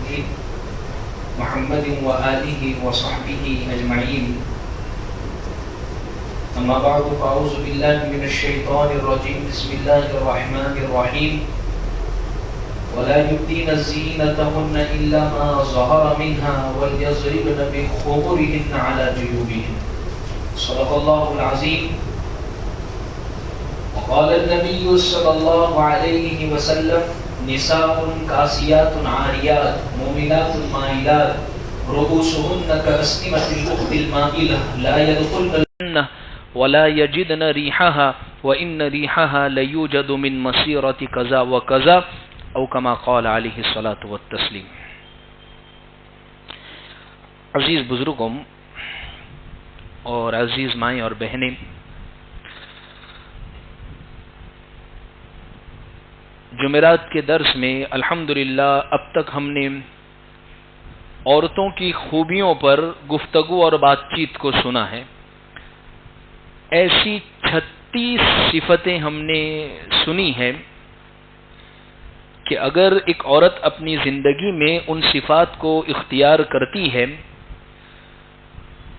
المتقين محمد وآله وصحبه أجمعين. أما بعد فأعوذ بالله من الشيطان الرجيم. بسم الله الرحمن الرحيم. ولا يبدين زينتهن إلا ما ظهر منها وليضربن بخمرهن على جيوبهن. صدق الله العظيم. وقال النبي صلى الله عليه وسلم نساء كاسيات عاريات مؤمنات مائلات رؤوسهن كأسنمة البخت المائلة لا يدخلن الجنة ولا يجدن ريحها وإن ريحها ليوجد من مسيرة كذا وكذا او كما قال علیہ الصلاۃ والتسلیم. عزیز بزرگوں اور عزیز مائیں اور بہنیں، جمعرات کے درس میں الحمدللہ اب تک ہم نے عورتوں کی خوبیوں پر گفتگو اور بات چیت کو سنا ہے. ایسی 36 صفتیں ہم نے سنی ہیں کہ اگر ایک عورت اپنی زندگی میں ان صفات کو اختیار کرتی ہے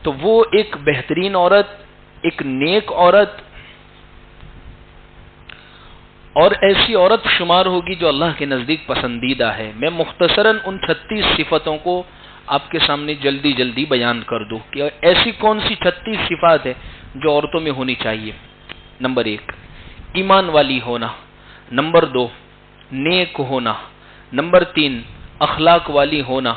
تو وہ ایک بہترین عورت، ایک نیک عورت اور ایسی عورت شمار ہوگی جو اللہ کے نزدیک پسندیدہ ہے. میں مختصراً ان 36 صفتوں کو آپ کے سامنے جلدی جلدی بیان کر دوں کہ ایسی کون سی 36 صفات ہے جو عورتوں میں ہونی چاہیے. نمبر 1 ایمان والی ہونا. نمبر 2 نیک ہونا. نمبر 3 اخلاق والی ہونا.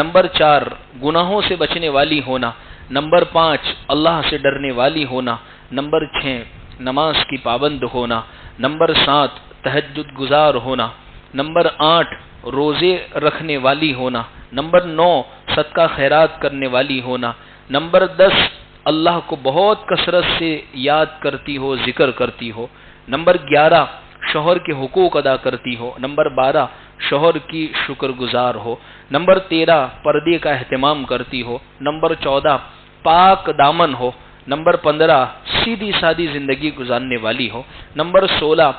نمبر 4 گناہوں سے بچنے والی ہونا. نمبر 5 اللہ سے ڈرنے والی ہونا. نمبر 6 نماز کی پابند ہونا. نمبر 7 تہجد گزار ہونا. نمبر 8 روزے رکھنے والی ہونا. نمبر 9 صدقہ خیرات کرنے والی ہونا. نمبر 10 اللہ کو بہت کثرت سے یاد کرتی ہو، ذکر کرتی ہو. نمبر 11 شوہر کے حقوق ادا کرتی ہو. نمبر 12 شوہر کی شکر گزار ہو. نمبر 13 پردے کا اہتمام کرتی ہو. نمبر 14 پاک دامن ہو. نمبر 15 سیدھی سادی زندگی گزارنے والی ہو. نمبر 16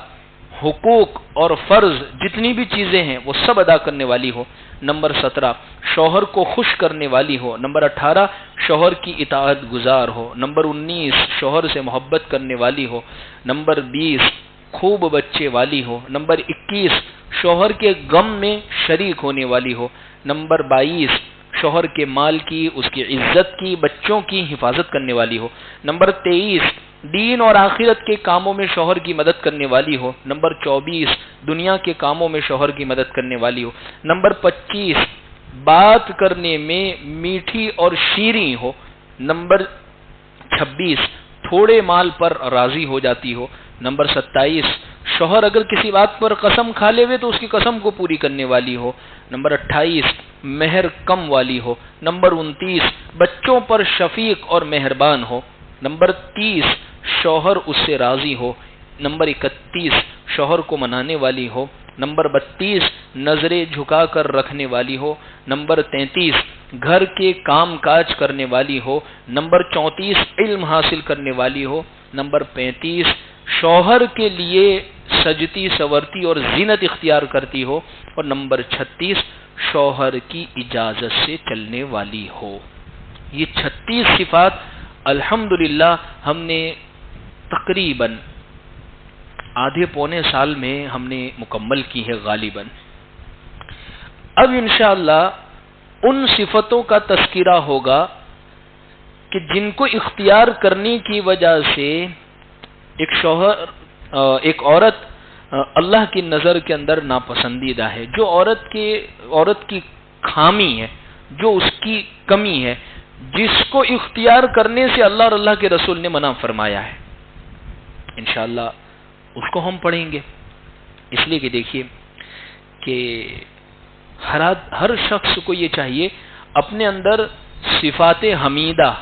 حقوق اور فرض جتنی بھی چیزیں ہیں وہ سب ادا کرنے والی ہو. نمبر 17 شوہر کو خوش کرنے والی ہو. نمبر 18 شوہر کی اطاعت گزار ہو. نمبر 19 شوہر سے محبت کرنے والی ہو. نمبر 20 خوب بچے والی ہو. نمبر 21 شوہر کے غم میں شریک ہونے والی ہو. نمبر 22 شوہر کے مال کی، اس کی عزت کی، بچوں کی حفاظت کرنے والی ہو. نمبر 23 دین اور آخرت کے کاموں میں شوہر کی مدد کرنے والی ہو. نمبر 24 دنیا کے کاموں میں شوہر کی مدد کرنے والی ہو. نمبر 25 بات کرنے میں میٹھی اور شیریں ہو. نمبر 26 تھوڑے مال پر راضی ہو جاتی ہو. نمبر 27 شوہر اگر کسی بات پر قسم کھا لے تو اس کی قسم کو پوری کرنے والی ہو. نمبر 28 مہر کم والی ہو. نمبر 29 بچوں پر شفیق اور مہربان ہو. نمبر 30 شوہر اس سے راضی ہو. نمبر 31 شوہر کو منانے والی ہو. نمبر 32 نظریں جھکا کر رکھنے والی ہو. نمبر 33 گھر کے کام کاج کرنے والی ہو. نمبر 34 علم حاصل کرنے والی ہو. نمبر 35 شوہر کے لیے سجتی سورتی اور زینت اختیار کرتی ہو. اور نمبر 36 شوہر کی اجازت سے چلنے والی ہو. یہ 36 صفات الحمدللہ ہم نے تقریباً آدھے پونے سال میں ہم نے مکمل کی ہے غالباً. اب انشاءاللہ ان صفتوں کا تذکرہ ہوگا کہ جن کو اختیار کرنے کی وجہ سے ایک عورت اللہ کی نظر کے اندر ناپسندیدہ ہے. جو عورت کی خامی ہے، جو اس کی کمی ہے، جس کو اختیار کرنے سے اللہ اور اللہ کے رسول نے منع فرمایا ہے، انشاءاللہ اس کو ہم پڑھیں گے. اس لیے کہ دیکھیے کہ ہر شخص کو یہ چاہیے اپنے اندر صفات حمیدہ،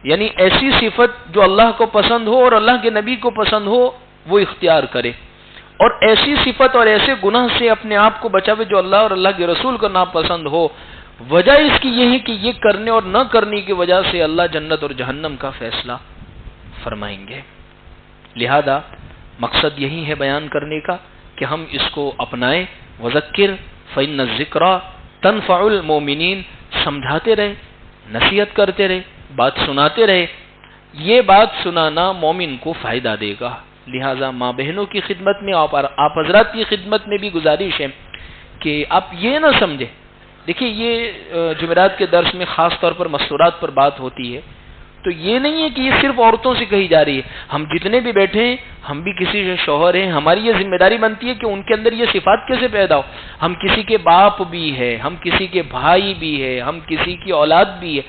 یعنی ایسی صفت جو اللہ کو پسند ہو اور اللہ کے نبی کو پسند ہو وہ اختیار کرے، اور ایسی صفت اور ایسے گناہ سے اپنے آپ کو بچاوے جو اللہ اور اللہ کے رسول کو ناپسند ہو. وجہ اس کی یہ ہے کہ یہ کرنے اور نہ کرنے کی وجہ سے اللہ جنت اور جہنم کا فیصلہ فرمائیں گے. لہذا مقصد یہی ہے بیان کرنے کا کہ ہم اس کو اپنائیں. وذکر فإن الذکریٰ تنفع المومنین، سمجھاتے رہے، نصیحت کرتے رہے، بات سناتے رہے، یہ بات سنانا مومن کو فائدہ دے گا۔ لہٰذا ماں بہنوں کی خدمت میں، آپ حضرات کی خدمت میں بھی گزارش ہے کہ آپ یہ نہ سمجھیں، دیکھیے یہ جمعرات کے درس میں خاص طور پر مستورات پر بات ہوتی ہے، تو یہ نہیں ہے کہ یہ صرف عورتوں سے کہی جا رہی ہے، ہم جتنے بھی بیٹھے ہیں، ہم بھی کسی سے شوہر ہیں، ہماری یہ ذمہ داری بنتی ہے کہ ان کے اندر یہ صفات کیسے پیدا ہو۔ ہم کسی کے باپ بھی ہے، ہم کسی کے بھائی بھی ہے، ہم کسی کی اولاد بھی ہے،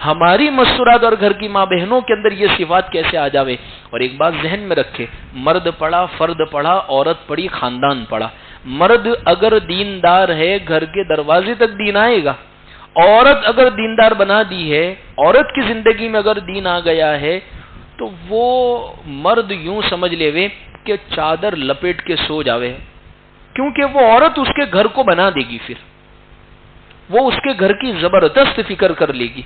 ہماری مستورات اور گھر کی ماں بہنوں کے اندر یہ صفات کیسے آ جاوے۔ اور ایک بات ذہن میں رکھے، مرد پڑھا، فرد پڑھا، عورت پڑھی، خاندان پڑھا۔ مرد اگر دیندار ہے، گھر کے دروازے تک دین آئے گا۔ عورت اگر دیندار بنا دی ہے، عورت کی زندگی میں اگر دین آ گیا ہے، تو وہ مرد یوں سمجھ لے وے کہ چادر لپیٹ کے سو جاوے، کیونکہ وہ عورت اس کے گھر کو بنا دے گی، پھر وہ اس کے گھر کی زبردست فکر کر لے گی،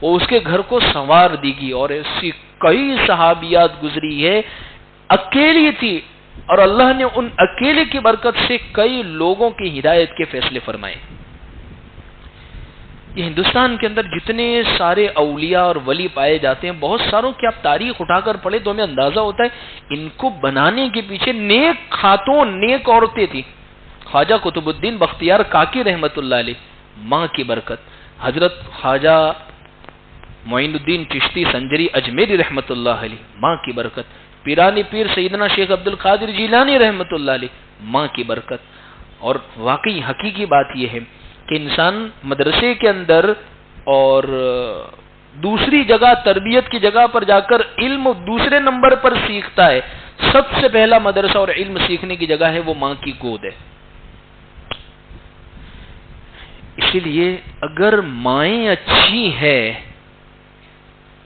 وہ اس کے گھر کو سنوار دے گی۔ اور ایسی کئی صحابیات گزری ہے، اکیلی تھی، اور اللہ نے ان اکیلے کی برکت سے کئی لوگوں کی ہدایت کے فیصلے فرمائے۔ یہ ہندوستان کے اندر جتنے سارے اولیاء اور ولی پائے جاتے ہیں، بہت ساروں کی آپ تاریخ اٹھا کر پڑھیں تو ہمیں اندازہ ہوتا ہے ان کو بنانے کے پیچھے نیک خاتون، نیک عورتیں تھیں۔ خواجہ قطب الدین بختیار کاکی رحمت اللہ علیہ، ماں کی برکت۔ حضرت خواجہ معین الدین چشتی سنجری اجمیری رحمت اللہ علیہ، ماں کی برکت۔ پیرانی پیر سیدنا شیخ عبد القادر جیلانی رحمت اللہ علیہ، ماں کی برکت۔ اور واقعی حقیقی بات یہ ہے کہ انسان مدرسے کے اندر اور دوسری جگہ، تربیت کی جگہ پر جا کر علم دوسرے نمبر پر سیکھتا ہے، سب سے پہلا مدرسہ اور علم سیکھنے کی جگہ ہے وہ ماں کی گود ہے۔ اسی لیے اگر مائیں اچھی ہے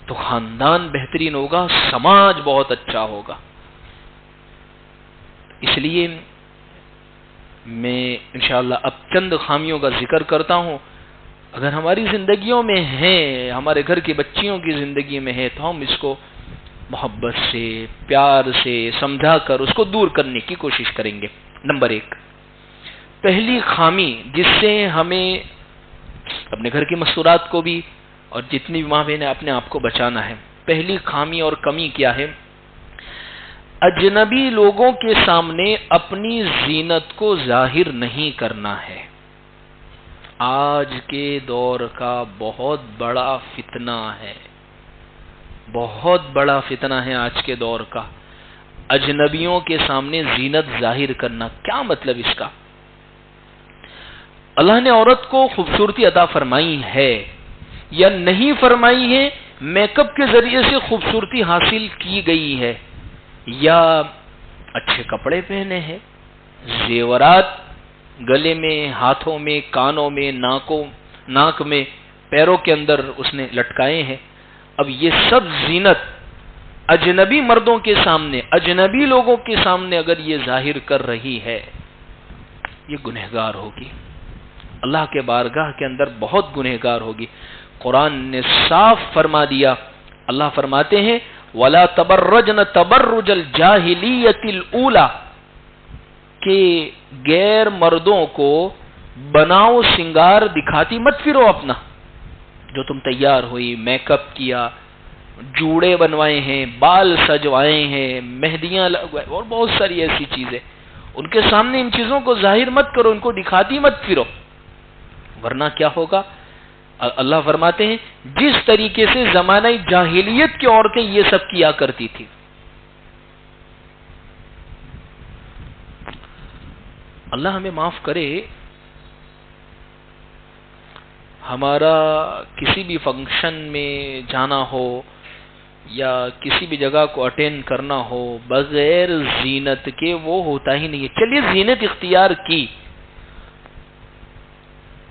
تو خاندان بہترین ہوگا، سماج بہت اچھا ہوگا۔ اس لیے میں انشاءاللہ اب چند خامیوں کا ذکر کرتا ہوں، اگر ہماری زندگیوں میں ہیں، ہمارے گھر کی بچیوں کی زندگی میں ہے، تو ہم اس کو محبت سے، پیار سے سمجھا کر اس کو دور کرنے کی کوشش کریں گے۔ نمبر 1، پہلی خامی جس سے ہمیں اپنے گھر کی مستورات کو بھی اور جتنی بھی ماں بہنیں اپنے آپ کو بچانا ہے، پہلی خامی اور کمی کیا ہے؟ اجنبی لوگوں کے سامنے اپنی زینت کو ظاہر نہیں کرنا ہے۔ آج کے دور کا بہت بڑا فتنہ ہے، بہت بڑا فتنہ ہے آج کے دور کا، اجنبیوں کے سامنے زینت ظاہر کرنا۔ کیا مطلب اس کا؟ اللہ نے عورت کو خوبصورتی عطا فرمائی ہے یا نہیں فرمائی ہے، میک اپ کے ذریعے سے خوبصورتی حاصل کی گئی ہے، یا اچھے کپڑے پہنے ہیں، زیورات گلے میں، ہاتھوں میں، کانوں میں، ناک میں، پیروں کے اندر اس نے لٹکائے ہیں۔ اب یہ سب زینت اجنبی مردوں کے سامنے، اجنبی لوگوں کے سامنے اگر یہ ظاہر کر رہی ہے، یہ گنہگار ہوگی، اللہ کے بارگاہ کے اندر بہت گنہگار ہوگی۔ قرآن نے صاف فرما دیا، اللہ فرماتے ہیں وَلَا تَبَرَّجْنَ تَبَرُّجَ الْجَاهِلِيَّةِ الْأُولَى، کہ غیر مردوں کو بناؤ سنگار دکھاتی مت پھرو اپنا، جو تم تیار ہوئی، میک اپ کیا، جوڑے بنوائے ہیں، بال سجوائے ہیں، مہندیاں لگوائے اور بہت ساری ایسی چیزیں، ان کے سامنے ان چیزوں کو ظاہر مت کرو، ان کو دکھاتی مت پھرو، ورنہ کیا ہوگا؟ اللہ فرماتے ہیں جس طریقے سے زمانہ جاہلیت کی عورتیں یہ سب کیا کرتی تھی۔ اللہ ہمیں معاف کرے، ہمارا کسی بھی فنکشن میں جانا ہو یا کسی بھی جگہ کو اٹینڈ کرنا ہو بغیر زینت کے وہ ہوتا ہی نہیں ہے۔ چلیے زینت اختیار کی،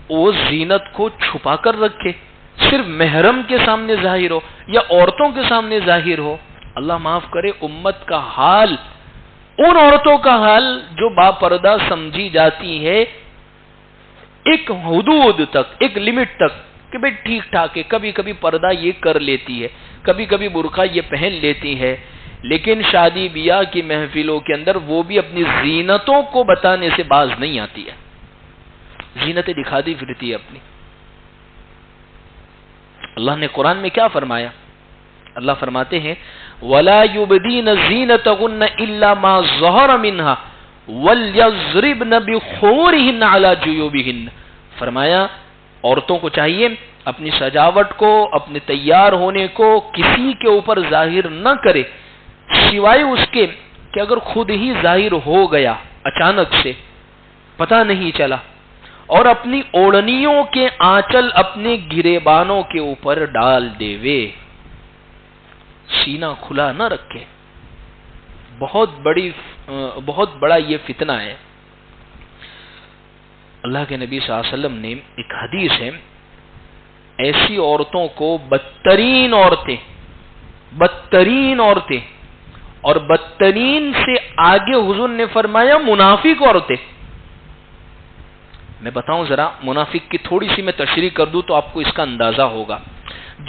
وہ زینت کو چھپا کر رکھے، صرف محرم کے سامنے ظاہر ہو یا عورتوں کے سامنے ظاہر ہو۔ اللہ معاف کرے، امت کا حال، ان عورتوں کا حال جو با پردہ سمجھی جاتی ہے، ایک حدود تک، ایک لمٹ تک کہ بھئی ٹھیک ٹھاک ہے، کبھی کبھی پردہ یہ کر لیتی ہے، کبھی کبھی برقع یہ پہن لیتی ہے، لیکن شادی بیاہ کی محفلوں کے اندر وہ بھی اپنی زینتوں کو بتانے سے باز نہیں آتی ہے۔ زینتیں دکھاتی پھرتی ہے اپنی. اللہ نے قرآن میں کیا فرمایا؟ اللہ فرماتے ہیں وَلَا يُبْدِينَ زِينَتَهُنَّ إِلَّا مَا ظَهَرَ مِنْهَا وَلْيَضْرِبْنَ بِخُمُرِهِنَّ عَلَى جُيُوبِهِنَّ. فرمایا عورتوں کو چاہیے اپنی سجاوٹ کو، اپنے تیار ہونے کو کسی کے اوپر ظاہر نہ کرے سوائے اس کے کہ اگر خود ہی ظاہر ہو گیا اچانک سے، پتہ نہیں چلا، اور اپنی اوڑھنیوں کے آنچل اپنے گریبانوں کے اوپر ڈال دے وے، سینہ کھلا نہ رکھے. بہت بڑا یہ فتنہ ہے. اللہ کے نبی صلی اللہ علیہ وسلم نے ایک حدیث ہے، ایسی عورتوں کو بدترین عورتیں اور بدترین سے آگے حضور نے فرمایا منافق عورتیں. میں بتاؤں ذرا منافق کی تھوڑی سی میں تشریح کر دوں تو آپ کو اس کا اندازہ ہوگا.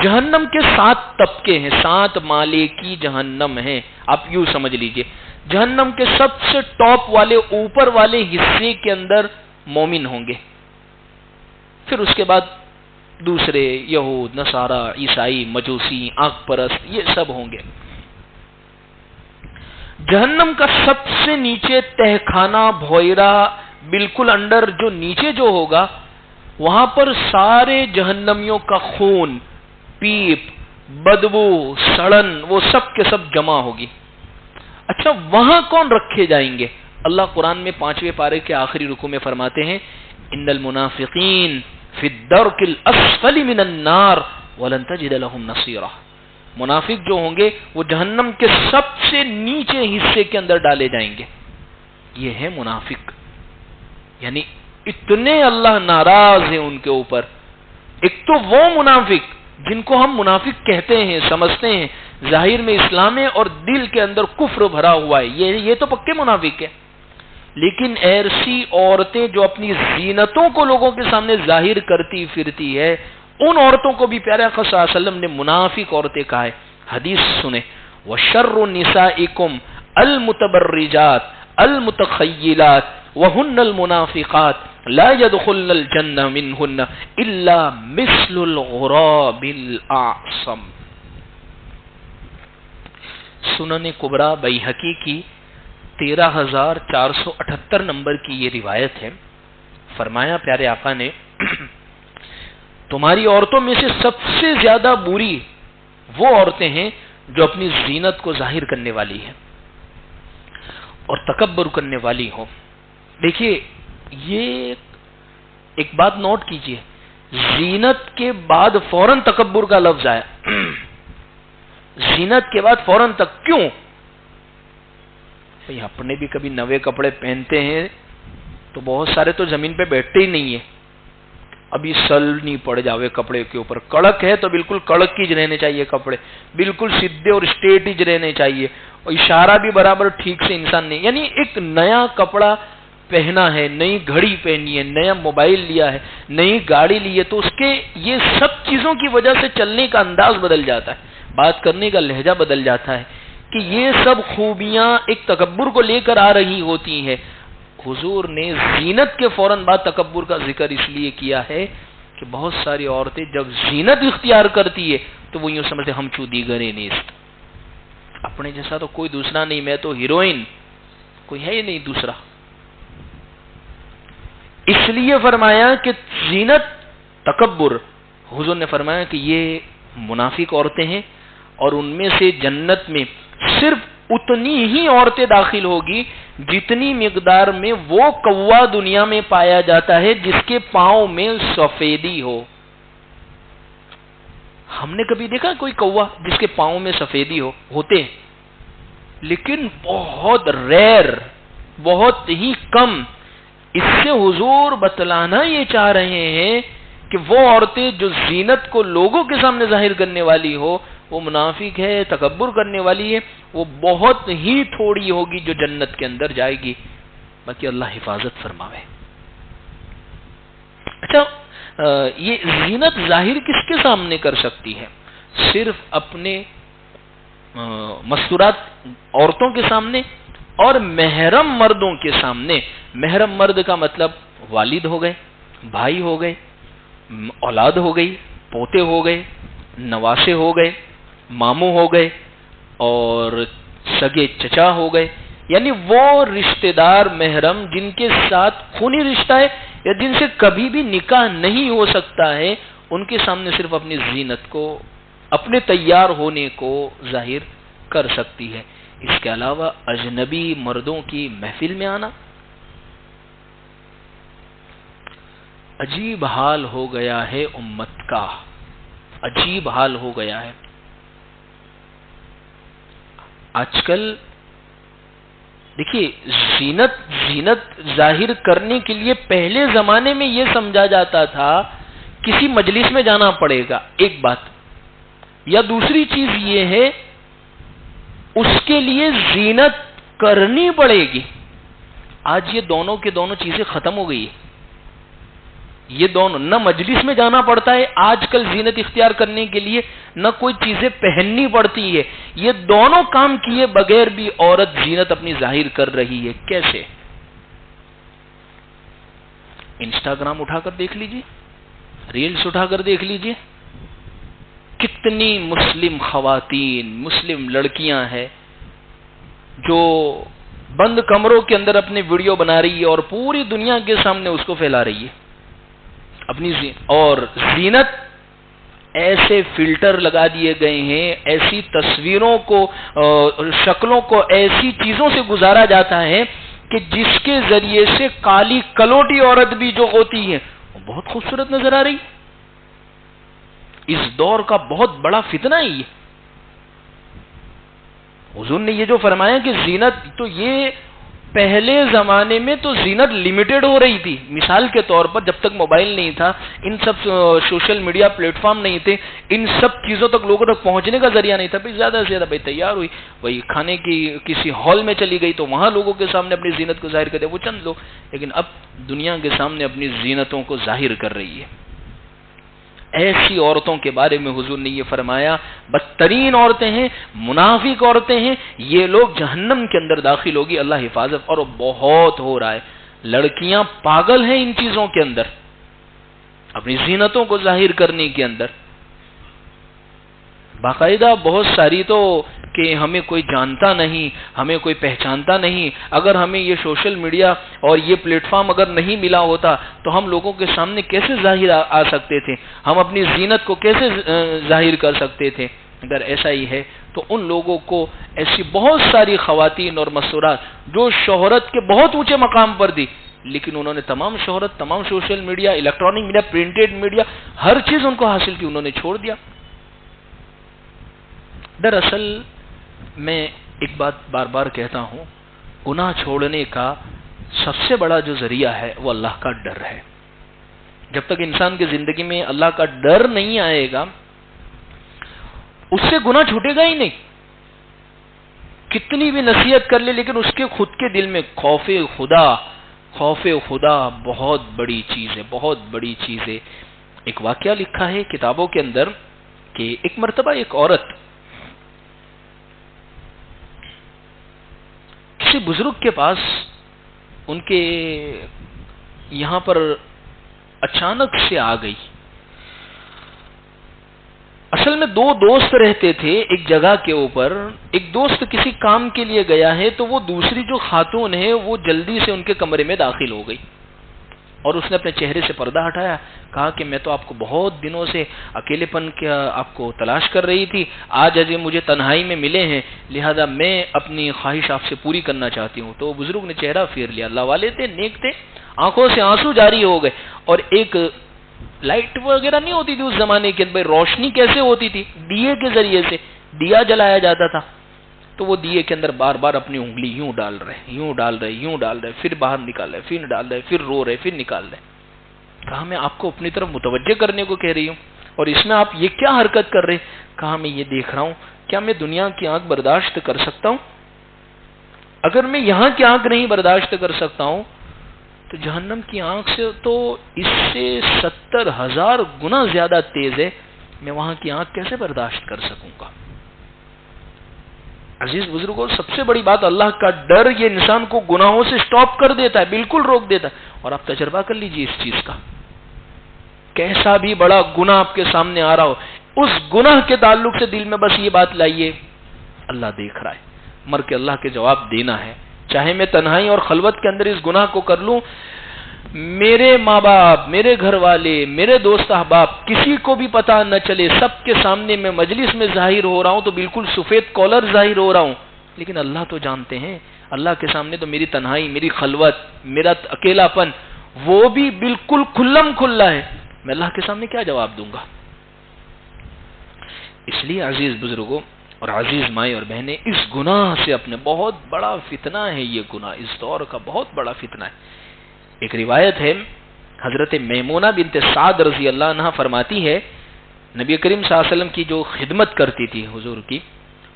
جہنم کے 7 طبقے ہیں، 7 مالے کی جہنم ہے. آپ یوں سمجھ لیجئے جہنم کے سب سے ٹاپ والے اوپر والے حصے کے اندر مومن ہوں گے، پھر اس کے بعد دوسرے یہود، نصارہ، عیسائی، مجوسی، آنکھ پرست، یہ سب ہوں گے. جہنم کا سب سے نیچے تہخانہ بھوئرا بالکل انڈر جو نیچے جو ہوگا، وہاں پر سارے جہنمیوں کا خون، پیپ، بدبو، سڑن، وہ سب کے سب جمع ہوگی. اچھا وہاں کون رکھے جائیں گے؟ اللہ قرآن میں 5ویں پارے کے آخری رکوع میں فرماتے ہیں ان المنافقین فی الدرک الاسفل من النار ولن تجد لهم نصیرا. منافق جو ہوں گے وہ جہنم کے سب سے نیچے حصے کے اندر ڈالے جائیں گے. یہ ہے منافق، یعنی اتنے اللہ ناراض ہیں ان کے اوپر. ایک تو وہ منافق جن کو ہم منافق کہتے ہیں، سمجھتے ہیں ظاہر میں اسلام ہے اور دل کے اندر کفر بھرا ہوا ہے، یہ تو پکے منافق ہے. لیکن ایسی عورتیں جو اپنی زینتوں کو لوگوں کے سامنے ظاہر کرتی پھرتی ہے، ان عورتوں کو بھی پیارے آقا صلی اللہ علیہ وسلم نے منافق عورتیں کہا ہے. حدیث سنیں وَشَرُّ نِسَائِكُمْ الْمُتَبَرِّجَاتِ الْمُتَخَيِّلَاتِ وَهُنَّ الْمُنَافِقَاتِ لَا يَدْخُلْنَ الْجَنَّةَ مِنْهُنَّ إِلَّا مِثْلُ الْغُرَابِ الْأَعْصَمِ. سنن کبریٰ بیہقی کی 13478 نمبر کی یہ روایت ہے. فرمایا پیارے آقا نے تمہاری عورتوں میں سے سب سے زیادہ بری وہ عورتیں ہیں جو اپنی زینت کو ظاہر کرنے والی ہیں اور تکبر کرنے والی ہوں. دیکھیے یہ ایک بات نوٹ کیجئے، زینت کے بعد فوراً تکبر کا لفظ آیا. زینت کے بعد فوراً تک کیوں؟ اپنے بھی کبھی نوے کپڑے پہنتے ہیں تو بہت سارے تو زمین پہ بیٹھتے ہی نہیں ہیں. ابھی سل نہیں پڑ جاوے کپڑے کے اوپر، کڑک ہے تو بالکل کڑک ہی رہنے چاہیے کپڑے، بالکل سیدھے اور اسٹریٹ ہی رہنے چاہیے، اور اشارہ بھی برابر ٹھیک سے انسان نہیں. یعنی ایک نیا کپڑا پہنا ہے، نئی گھڑی پہنی ہے، نیا موبائل لیا ہے، نئی گاڑی لی ہے، تو اس کے یہ سب چیزوں کی وجہ سے چلنے کا انداز بدل جاتا ہے، بات کرنے کا لہجہ بدل جاتا ہے کہ یہ سب خوبیاں ایک تکبر کو لے کر آ رہی ہوتی ہیں. حضور نے زینت کے فوراً بعد تکبر کا ذکر اس لیے کیا ہے کہ بہت ساری عورتیں جب زینت اختیار کرتی ہے تو وہ یوں سمجھتے ہم چو دیگرے نیست، اپنے جیسا تو کوئی دوسرا نہیں، میں تو ہیروئن، کوئی ہے ہی نہیں دوسرا. اس لیے فرمایا کہ زینت تکبر، حضور نے فرمایا کہ یہ منافق عورتیں ہیں اور ان میں سے جنت میں صرف اتنی ہی عورتیں داخل ہوگی جتنی مقدار میں وہ کوا دنیا میں پایا جاتا ہے جس کے پاؤں میں سفیدی ہو. ہم نے کبھی دیکھا کوئی کوا جس کے پاؤں میں سفیدی ہوتے ہیں، لیکن بہت ریئر، بہت ہی کم. اس سے حضور بتلانا یہ چاہ رہے ہیں کہ وہ عورتیں جو زینت کو لوگوں کے سامنے ظاہر کرنے والی ہو وہ منافق ہے، تکبر کرنے والی ہے، وہ بہت ہی تھوڑی ہوگی جو جنت کے اندر جائے گی. باقی اللہ حفاظت فرماوے. اچھا یہ زینت ظاہر کس کے سامنے کر سکتی ہے؟ صرف اپنے مستورات عورتوں کے سامنے اور محرم مردوں کے سامنے. محرم مرد کا مطلب والد ہو گئے، بھائی ہو گئے، اولاد ہو گئی، پوتے ہو گئے، نواسے ہو گئے، ماموں ہو گئے اور سگے چچا ہو گئے، یعنی وہ رشتہ دار محرم جن کے ساتھ خونی رشتہ ہے یا جن سے کبھی بھی نکاح نہیں ہو سکتا ہے، ان کے سامنے صرف اپنی زینت کو، اپنے تیار ہونے کو ظاہر کر سکتی ہے۔ اس کے علاوہ اجنبی مردوں کی محفل میں آنا، عجیب حال ہو گیا ہے امت کا، عجیب حال ہو گیا ہے۔ آج کل دیکھیے، زینت ظاہر کرنے کے لیے پہلے زمانے میں یہ سمجھا جاتا تھا کسی مجلس میں جانا پڑے گا، ایک بات، یا دوسری چیز یہ ہے اس کے لیے زینت کرنی پڑے گی۔ آج یہ دونوں کے دونوں چیزیں ختم ہو گئی ہے۔ یہ دونوں، نہ مجلس میں جانا پڑتا ہے آج کل زینت اختیار کرنے کے لیے، نہ کوئی چیزیں پہننی پڑتی ہے۔ یہ دونوں کام کیے بغیر بھی عورت زینت اپنی ظاہر کر رہی ہے۔ کیسے؟ انسٹاگرام اٹھا کر دیکھ لیجیے، ریلز اٹھا کر دیکھ لیجیے، کتنی مسلم خواتین، مسلم لڑکیاں ہیں جو بند کمروں کے اندر اپنے ویڈیو بنا رہی ہے اور پوری دنیا کے سامنے اس کو پھیلا رہی ہے اپنی اور زینت ایسے فلٹر لگا دیے گئے ہیں، ایسی تصویروں کو، شکلوں کو ایسی چیزوں سے گزارا جاتا ہے کہ جس کے ذریعے سے کالی کلوٹی عورت بھی جو ہوتی ہے وہ بہت خوبصورت نظر آ رہی۔ اس دور کا بہت بڑا فتنہ ہے یہ۔ حضور نے یہ جو فرمایا کہ زینت، تو یہ پہلے زمانے میں تو زینت لمیٹڈ ہو رہی تھی۔ مثال کے طور پر جب تک موبائل نہیں تھا، ان سب سوشل میڈیا پلیٹ فارم نہیں تھے، ان سب چیزوں تک لوگوں تک پہنچنے کا ذریعہ نہیں تھا، بھائی زیادہ سے زیادہ بھائی تیار ہوئی، وہی کھانے کی کسی ہال میں چلی گئی تو وہاں لوگوں کے سامنے اپنی زینت کو ظاہر کر دیا، وہ چند لوگ، لیکن اب دنیا کے سامنے اپنی زینتوں کو ظاہر کر رہی ہے۔ ایسی عورتوں کے بارے میں حضور نے یہ فرمایا بدترین عورتیں ہیں، منافق عورتیں ہیں، یہ لوگ جہنم کے اندر داخل ہوگی، اللہ حفاظت۔ اور بہت ہو رہا ہے، لڑکیاں پاگل ہیں ان چیزوں کے اندر، اپنی زینتوں کو ظاہر کرنے کے اندر، باقاعدہ بہت ساری تو کہ ہمیں کوئی جانتا نہیں، ہمیں کوئی پہچانتا نہیں، اگر ہمیں یہ سوشل میڈیا اور یہ پلیٹ فارم اگر نہیں ملا ہوتا تو ہم لوگوں کے سامنے کیسے ظاہر آ سکتے تھے، ہم اپنی زینت کو کیسے ظاہر کر سکتے تھے۔ اگر ایسا ہی ہے تو ان لوگوں کو ایسی بہت ساری خواتین اور مسورات جو شہرت کے بہت اونچے مقام پر تھی، لیکن انہوں نے تمام شہرت، تمام social media, electronic media, printed media, ہر چیز ان کو حاصل کی، انہوں نے چھوڑ دیا۔ دراصل میں ایک بات بار بار کہتا ہوں، گناہ چھوڑنے کا سب سے بڑا جو ذریعہ ہے وہ اللہ کا ڈر ہے۔ جب تک انسان کی زندگی میں اللہ کا ڈر نہیں آئے گا، اس سے گناہ چھوٹے گا ہی نہیں، کتنی بھی نصیحت کر لے، لیکن اس کے خود کے دل میں خوف خدا بہت بڑی چیز ہے، بہت بڑی چیز ہے۔ ایک واقعہ لکھا ہے کتابوں کے اندر کہ ایک مرتبہ ایک عورت کسی بزرگ کے پاس ان کے یہاں پر اچانک سے آ گئی۔ اصل میں دو دوست رہتے تھے ایک جگہ کے اوپر، ایک دوست کسی کام کے لیے گیا ہے تو وہ دوسری جو خاتون ہے وہ جلدی سے ان کے کمرے میں داخل ہو گئی اور اس نے اپنے چہرے سے پردہ ہٹایا، کہا کہ میں تو آپ کو بہت دنوں سے اکیلے پن کا آپ کو تلاش کر رہی تھی، آج اجے مجھے تنہائی میں ملے ہیں، لہذا میں اپنی خواہش آپ سے پوری کرنا چاہتی ہوں۔ تو بزرگ نے چہرہ پھیر لیا، اللہ والے تھے، نیک تھے، آنکھوں سے آنسو جاری ہو گئے، اور ایک لائٹ وغیرہ نہیں ہوتی تھی اس زمانے کے اندر، روشنی کیسے ہوتی تھی؟ دیے کے ذریعے سے دیا جلایا جاتا تھا، تو وہ دیے کے اندر بار بار اپنی انگلی یوں ڈال رہے، پھر باہر نکال رہے، پھر ڈال رہے، پھر رو رہے، پھر نکال رہے۔ کہا میں آپ کو اپنی طرف متوجہ کرنے کو کہہ رہی ہوں اور اس میں آپ یہ کیا حرکت کر رہے؟ کہا میں یہ دیکھ رہا ہوں کیا میں دنیا کی آنکھ برداشت کر سکتا ہوں؟ اگر میں یہاں کی آنکھ نہیں برداشت کر سکتا ہوں تو جہنم کی آنکھ سے تو اس سے 70,000 گنا زیادہ تیز ہے، میں وہاں کی آنکھ کیسے برداشت کر سکوں گا؟ عزیز بزرگوں، سب سے بڑی بات اللہ کا ڈر، یہ انسان کو گناہوں سے سٹاپ کر دیتا ہے، بالکل روک دیتا ہے۔ اور آپ تجربہ کر لیجئے اس چیز کا، کیسا بھی بڑا گناہ آپ کے سامنے آ رہا ہو، اس گناہ کے تعلق سے دل میں بس یہ بات لائیے، اللہ دیکھ رہا ہے، مر کے اللہ کے جواب دینا ہے، چاہے میں تنہائی اور خلوت کے اندر اس گناہ کو کر لوں، میرے ماں باپ، میرے گھر والے، میرے دوست احباب، کسی کو بھی پتا نہ چلے، سب کے سامنے میں مجلس میں ظاہر ہو رہا ہوں تو بالکل سفید کالر ظاہر ہو رہا ہوں، لیکن اللہ تو جانتے ہیں، اللہ کے سامنے تو میری تنہائی، میری خلوت، میرا اکیلا پن وہ بھی بالکل کھلم کھلا ہے، میں اللہ کے سامنے کیا جواب دوں گا؟ اس لیے عزیز بزرگوں اور عزیز مائیں اور بہنیں، اس گناہ سے اپنے بہت بڑا فتنہ ہے، یہ گناہ اس دور کا بہت بڑا فتنہ ہے۔ ایک روایت ہے، حضرت میمونہ بنت سعد رضی اللہ عنہ فرماتی ہے، نبی کریم صلی اللہ علیہ وسلم کی جو خدمت کرتی تھی حضور کی،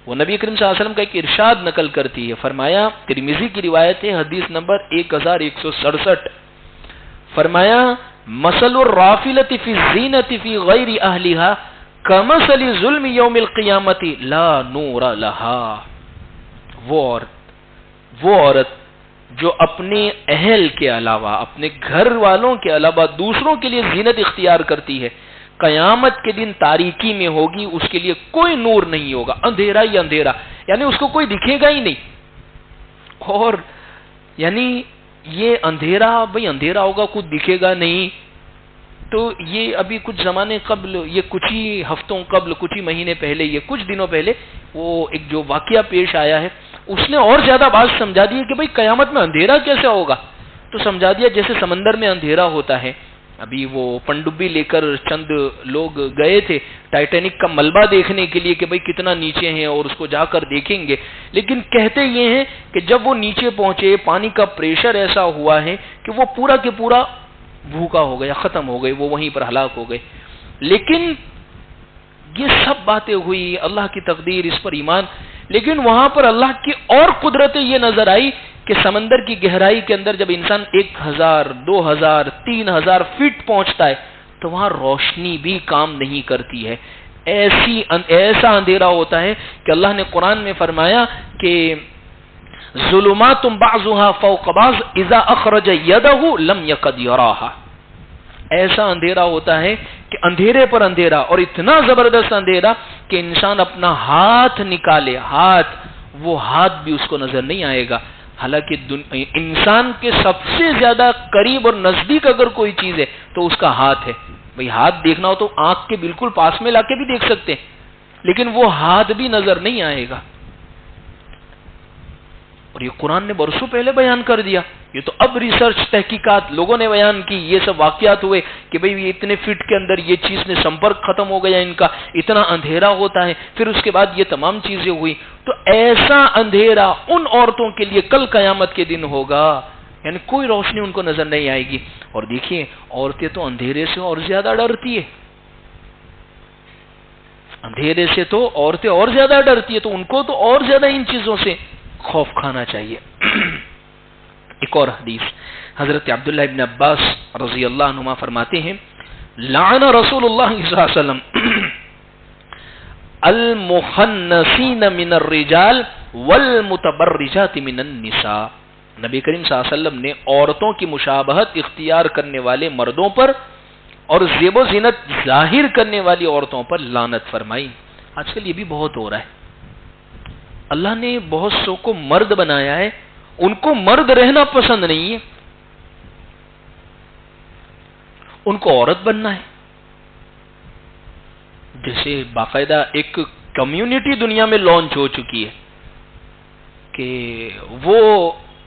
وہ نبی کریم صلی اللہ علیہ وسلم کا ایک ارشاد نقل کرتی ہے، فرمایا، ترمذی کی روایت ہے، حدیث نمبر 1167، فرمایا، مثل الرافلۃ فی الزینۃ فی غیر اہلھا کمثل ظلم یوم القیامۃ لا نور لہا۔ وہ عورت جو اپنے اہل کے علاوہ، اپنے گھر والوں کے علاوہ دوسروں کے لیے زینت اختیار کرتی ہے، قیامت کے دن تاریکی میں ہوگی، اس کے لیے کوئی نور نہیں ہوگا، اندھیرا ہی اندھیرا، یعنی اس کو کوئی دکھے گا ہی نہیں۔ اور یعنی یہ اندھیرا، بھئی اندھیرا ہوگا، کچھ دکھے گا نہیں، تو یہ ابھی کچھ زمانے قبل، یہ کچھ ہی ہفتوں قبل، کچھ ہی مہینے پہلے، یہ کچھ دنوں پہلے وہ ایک جو واقعہ پیش آیا ہے، اس نے اور زیادہ بات سمجھا دی کہ بھئی قیامت میں اندھیرا کیسے ہوگا؟ تو سمجھا دیا جیسے سمندر میں اندھیرا ہوتا ہے۔ ابھی وہ پنڈبی لے کر چند لوگ گئے تھے ٹائٹینک کا ملبہ دیکھنے کے لیے کہ بھئی کتنا نیچے ہیں اور اس کو جا کر دیکھیں گے، لیکن کہتے یہ ہیں کہ جب وہ نیچے پہنچے، پانی کا پریشر ایسا ہوا ہے کہ وہ پورا کے پورا بھوکا ہو گیا، ختم ہو گئے، وہ وہیں پر ہلاک ہو گئے۔ لیکن یہ سب باتیں ہوئی، اللہ کی تقدیر، اس پر ایمان، لیکن وہاں پر اللہ کی اور قدرتیں یہ نظر آئی کہ سمندر کی گہرائی کے اندر جب انسان 1000، 2000، 3000 فٹ پہنچتا ہے تو وہاں روشنی بھی کام نہیں کرتی ہے، ایسا اندھیرا ہوتا ہے کہ اللہ نے قرآن میں فرمایا کہ ظلمات بعضها فوق بعض اذا اخرج يده لم يكد يراها۔ ایسا اندھیرا ہوتا ہے کہ اندھیرے پر اندھیرا، اور اتنا زبردست اندھیرا کہ انسان اپنا ہاتھ نکالے، وہ ہاتھ بھی اس کو نظر نہیں آئے گا۔ حالانکہ انسان کے سب سے زیادہ قریب اور نزدیک اگر کوئی چیز ہے تو اس کا ہاتھ ہے۔ بھئی ہاتھ دیکھنا ہو تو آنکھ کے بالکل پاس میں لا کے بھی دیکھ سکتے ہیں، لیکن وہ ہاتھ بھی نظر نہیں آئے گا۔ اور یہ قرآن نے برسوں پہلے بیان کر دیا، یہ تو اب ریسرچ تحقیقات لوگوں نے بیان کی، یہ سب واقعات ہوئے کہ بھئی یہ اتنے فٹ کے اندر یہ چیز نے سمپرک ختم ہو گیا، ان کا اتنا اندھیرا ہوتا ہے، پھر اس کے بعد یہ تمام چیزیں ہوئی۔ تو ایسا اندھیرا ان عورتوں کے لیے کل قیامت کے دن ہوگا، یعنی کوئی روشنی ان کو نظر نہیں آئے گی۔ اور دیکھیے عورتیں تو اندھیرے سے اور زیادہ ڈرتی ہے، اندھیرے سے تو عورتیں اور زیادہ ڈرتی ہے، تو ان کو تو اور زیادہ ان چیزوں سے خوف کھانا چاہیے۔ ایک اور حدیث، حضرت عبداللہ ابن عباس رضی اللہ عنہما فرماتے ہیں، لعن رسول اللہ صلی اللہ علیہ وسلم المخنثین من الرجال والمتبرجات من النساء۔ نبی کریم صلی اللہ علیہ وسلم نے عورتوں کی مشابہت اختیار کرنے والے مردوں پر اور زیب و زینت ظاہر کرنے والی عورتوں پر لعنت فرمائی۔ آج کل یہ بھی بہت ہو رہا ہے، اللہ نے بہت سو کو مرد بنایا ہے، ان کو مرد رہنا پسند نہیں ہے، ان کو عورت بننا ہے۔ جیسے باقاعدہ ایک کمیونٹی دنیا میں لانچ ہو چکی ہے کہ وہ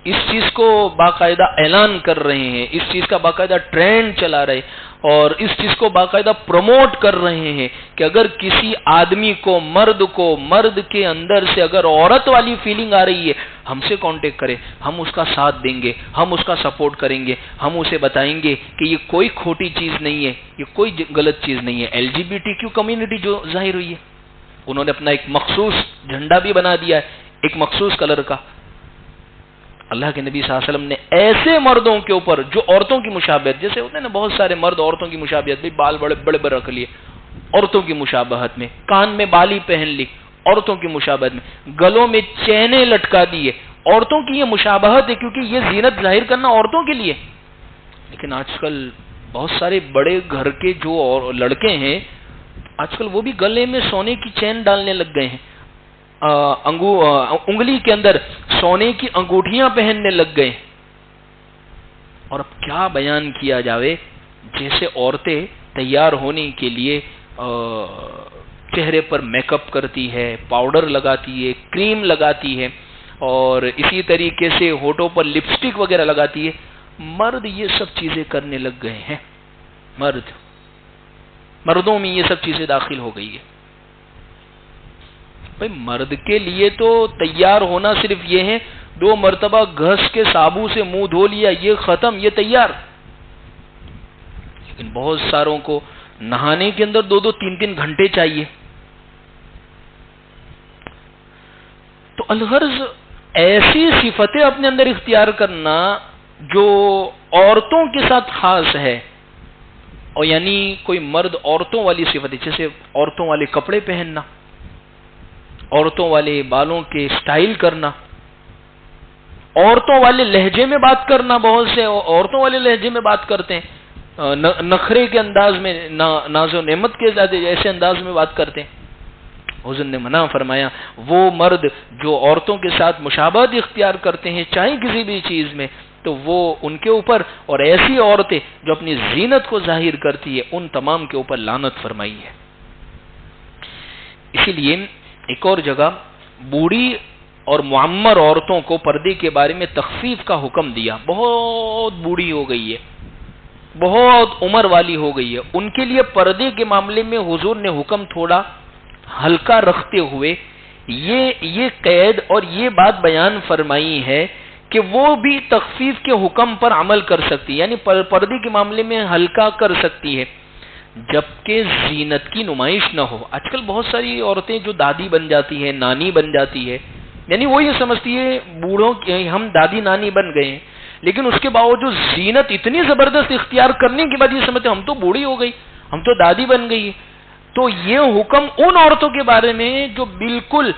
اس چیز کو باقاعدہ اعلان کر رہے ہیں، اس چیز کا باقاعدہ ٹرینڈ چلا رہے اور اس چیز کو باقاعدہ پروموٹ کر رہے ہیں کہ اگر کسی آدمی کو، مرد کے اندر سے اگر عورت والی فیلنگ آ رہی ہے، ہم سے کانٹیکٹ کرے، ہم اس کا ساتھ دیں گے، ہم اس کا سپورٹ کریں گے، ہم اسے بتائیں گے کہ یہ کوئی کھوٹی چیز نہیں ہے، یہ کوئی غلط چیز نہیں ہے۔ LGBTQ کمیونٹی جو ظاہر ہوئی ہے، انہوں نے اپنا ایک مخصوص جھنڈا بھی بنا دیا ہے، ایک مخصوص کلر کا۔ اللہ کے نبی صلی اللہ علیہ وسلم نے ایسے مردوں کے اوپر جو عورتوں کی مشابہت، جیسے ہوتے ہیں نا بہت سارے مرد عورتوں کی مشابہت، بھی بال بڑے بڑے بڑے رکھ لیے عورتوں کی مشابہت میں، کان میں بالی پہن لی عورتوں کی مشابہت میں، گلوں میں چینیں لٹکا دیے عورتوں کی، یہ مشابہت ہے کیونکہ یہ زینت ظاہر کرنا عورتوں کے لیے۔ لیکن آج کل بہت سارے بڑے گھر کے جو لڑکے ہیں آج کل وہ بھی گلے میں سونے کی چین ڈالنے لگ گئے ہیں، انگلی کے اندر سونے کی انگوٹھیاں پہننے لگ گئے. اور اب کیا بیان کیا جاوے، جیسے عورتیں تیار ہونے کے لیے چہرے پر میک اپ کرتی ہے، پاؤڈر لگاتی ہے، کریم لگاتی ہے، اور اسی طریقے سے ہونٹوں پر لپسٹک وغیرہ لگاتی ہے. مرد یہ سب چیزیں کرنے لگ گئے ہیں. مردوں میں یہ سب چیزیں داخل ہو گئی ہے. بھائی مرد کے لیے تو تیار ہونا صرف یہ ہے 2 مرتبہ گھس کے صابو سے منہ دھو لیا، یہ ختم، یہ تیار. لیکن بہت ساروں کو نہانے کے اندر 2-2 3-3 گھنٹے چاہیے. تو الغرض ایسی صفتیں اپنے اندر اختیار کرنا جو عورتوں کے ساتھ خاص ہے، اور یعنی کوئی مرد عورتوں والی صفتیں، جیسے عورتوں والے کپڑے پہننا، عورتوں والے بالوں کے سٹائل کرنا، عورتوں والے لہجے میں بات کرنا. بہت سے عورتوں والے لہجے میں بات کرتے ہیں، نخرے کے انداز میں، ناز و نعمت کے ایسے انداز میں بات کرتے ہیں. حضور نے منع فرمایا وہ مرد جو عورتوں کے ساتھ مشابہت اختیار کرتے ہیں چاہے کسی بھی چیز میں، تو وہ ان کے اوپر، اور ایسی عورتیں جو اپنی زینت کو ظاہر کرتی ہے ان تمام کے اوپر لعنت فرمائی ہے. اسی لیے ایک اور جگہ بوڑھی اور معمر عورتوں کو پردے کے بارے میں تخفیف کا حکم دیا. بہت بوڑھی ہو گئی ہے، بہت عمر والی ہو گئی ہے، ان کے لیے پردے کے معاملے میں حضور نے حکم تھوڑا ہلکا رکھتے ہوئے یہ قید اور یہ بات بیان فرمائی ہے کہ وہ بھی تخفیف کے حکم پر عمل کر سکتی ہے، یعنی پردے کے معاملے میں ہلکا کر سکتی ہے جبکہ زینت کی نمائش نہ ہو. آج کل بہت ساری عورتیں جو دادی بن جاتی ہیں، نانی بن جاتی ہے، یعنی وہ یہ سمجھتی ہے بوڑھوں ہم دادی نانی بن گئے ہیں، لیکن اس کے باوجود زینت اتنی زبردست اختیار کرنے کے بعد یہ سمجھتے ہم تو بوڑھی ہو گئی، ہم تو دادی بن گئی. تو یہ حکم ان عورتوں کے بارے میں جو بالکل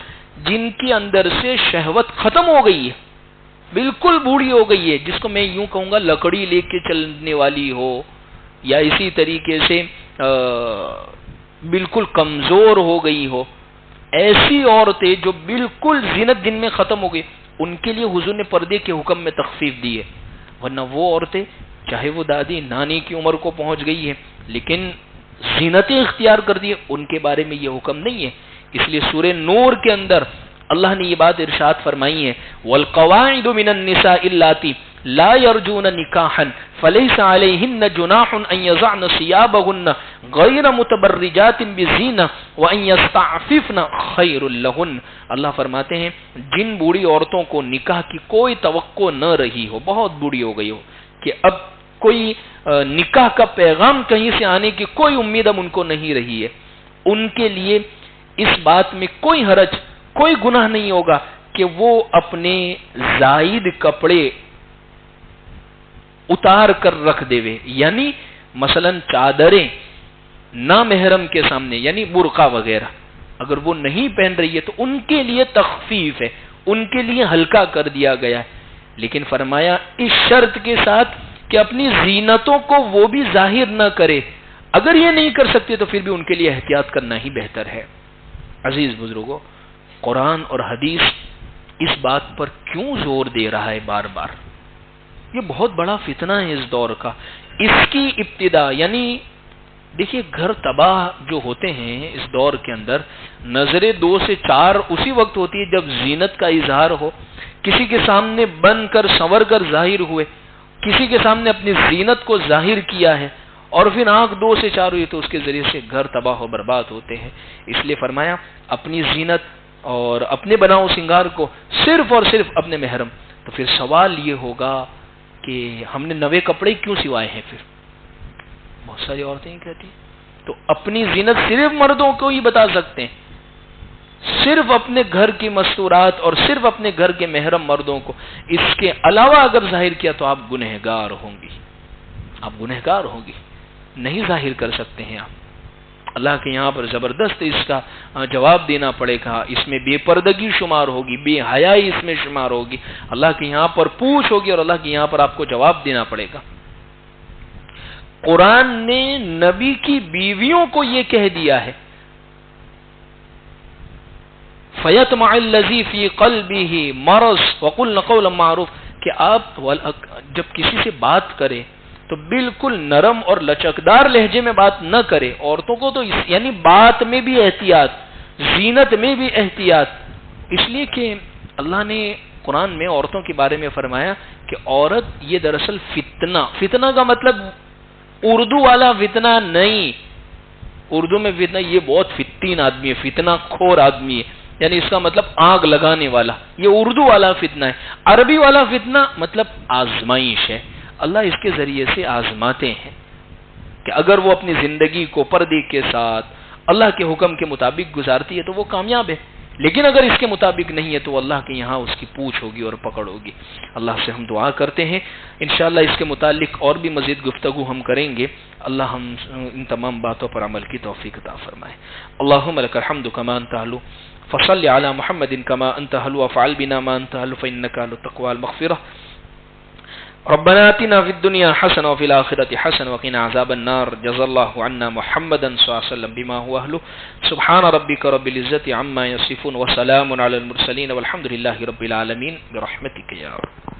جن کے اندر سے شہوت ختم ہو گئی ہے، بالکل بوڑھی ہو گئی ہے، جس کو میں یوں کہوں گا لکڑی لے کے چلنے والی ہو، یا اسی طریقے سے بالکل کمزور ہو گئی ہو، ایسی عورتیں جو بالکل زینت جن میں ختم ہو گئی، ان کے لیے حضور نے پردے کے حکم میں تخفیف دی ہے. ورنہ وہ عورتیں چاہے وہ دادی نانی کی عمر کو پہنچ گئی ہے لیکن زینتیں اختیار کر دی، ان کے بارے میں یہ حکم نہیں ہے. اس لیے سورہ نور کے اندر اللہ نے یہ بات ارشاد فرمائی ہے والقواعد من النساء اللاتي لا يرجون نکاحا فليس عليهن جناح ان يضعن ثيابهن غير متبرجات بزينة وان يستعففن خير لهن. اللہ فرماتے ہیں جن بوڑھی عورتوں کو نکاح کی کوئی توقع نہ رہی ہو، بہت بوڑھی ہو گئی ہو کہ اب کوئی نکاح کا پیغام کہیں سے آنے کی کوئی امید اب ان کو نہیں رہی ہے، ان کے لیے اس بات میں کوئی حرج، کوئی گناہ نہیں ہوگا کہ وہ اپنے زائد کپڑے اتار کر رکھ دے وے، یعنی مثلا چادریں نامحرم کے سامنے، یعنی برقع وغیرہ اگر وہ نہیں پہن رہی ہے تو ان کے لیے تخفیف ہے، ان کے لیے ہلکا کر دیا گیا ہے. لیکن فرمایا اس شرط کے ساتھ کہ اپنی زینتوں کو وہ بھی ظاہر نہ کرے. اگر یہ نہیں کر سکتے تو پھر بھی ان کے لیے احتیاط کرنا ہی بہتر ہے. عزیز بزرگوں، قرآن اور حدیث اس بات پر کیوں زور دے رہا ہے بار بار؟ یہ بہت بڑا فتنہ ہے اس دور کا. اس کی ابتدا یعنی دیکھیے گھر تباہ جو ہوتے ہیں اس دور کے اندر، نظریں 2 سے 4 اسی وقت ہوتی ہے جب زینت کا اظہار ہو، کسی کے سامنے بن کر سنور کر ظاہر ہوئے، کسی کے سامنے اپنی زینت کو ظاہر کیا ہے، اور پھر آنکھ 2 سے 4 ہوئی تو اس کے ذریعے سے گھر تباہ و برباد ہوتے ہیں. اس لیے فرمایا اپنی زینت اور اپنے بناؤ سنگار کو صرف اور صرف اپنے محرم. تو پھر سوال یہ ہوگا کہ ہم نے نوے کپڑے کیوں سوائے ہیں؟ پھر بہت ساری عورتیں کہتی ہیں تو اپنی زینت صرف مردوں کو ہی بتا سکتے ہیں، صرف اپنے گھر کی مستورات اور صرف اپنے گھر کے محرم مردوں کو. اس کے علاوہ اگر ظاہر کیا تو آپ گنہگار ہوں گی، آپ گنہگار ہوں گی، نہیں ظاہر کر سکتے ہیں آپ. اللہ کے یہاں پر زبردست اس کا جواب دینا پڑے گا. اس میں بے پردگی شمار ہوگی، بے حیائی اس میں شمار ہوگی. اللہ کے یہاں پر پوچھ ہوگی اور اللہ کے یہاں پر آپ کو جواب دینا پڑے گا. قرآن نے نبی کی بیویوں کو یہ کہہ دیا ہے فَيَطْمَعَ الَّذِي فِي قَلْبِهِ مَرَضٌ وَقُلْنَ قَوْلًا مَّعْرُوفًا کہ آپ جب کسی سے بات کریں تو بالکل نرم اور لچکدار لہجے میں بات نہ کرے. عورتوں کو تو یعنی بات میں بھی احتیاط, زینت میں بھی احتیاط, اس لیے کہ اللہ نے قرآن میں عورتوں کے بارے میں فرمایا کہ عورت یہ دراصل فتنہ کا مطلب اردو والا فتنہ نہیں. اردو میں فتنہ یہ بہت فتین آدمی ہے, فتنہ خور آدمی ہے, یعنی اس کا مطلب آگ لگانے والا, یہ اردو والا فتنہ ہے. عربی والا فتنہ مطلب آزمائش ہے. اللہ اس کے ذریعے سے آزماتے ہیں کہ اگر وہ اپنی زندگی کو پردے کے ساتھ اللہ کے حکم کے مطابق گزارتی ہے تو وہ کامیاب ہے, لیکن اگر اس کے مطابق نہیں ہے تو اللہ کے یہاں اس کی پوچھ ہوگی اور پکڑ ہوگی. اللہ سے ہم دعا کرتے ہیں انشاءاللہ اس کے متعلق اور بھی مزید گفتگو ہم کریں گے. اللہ ہم ان تمام باتوں پر عمل کی توفیق عطا فرمائے. اللہم لک الحمد کما انت اہل فصل علی محمد کما انت اہل وفعل بنا ما انت اہل فانک اہل التقوی والمغفرہ. ربنا آتنا في الدنيا حسنة وفي الآخرة حسنة وقنا عذاب النار. جزا الله عنا محمدا صلى الله عليه وسلم بما هو أهله. سبحان ربك رب العزة عما يصفون وسلام على المرسلين والحمد لله رب العالمين برحمتك يا رب.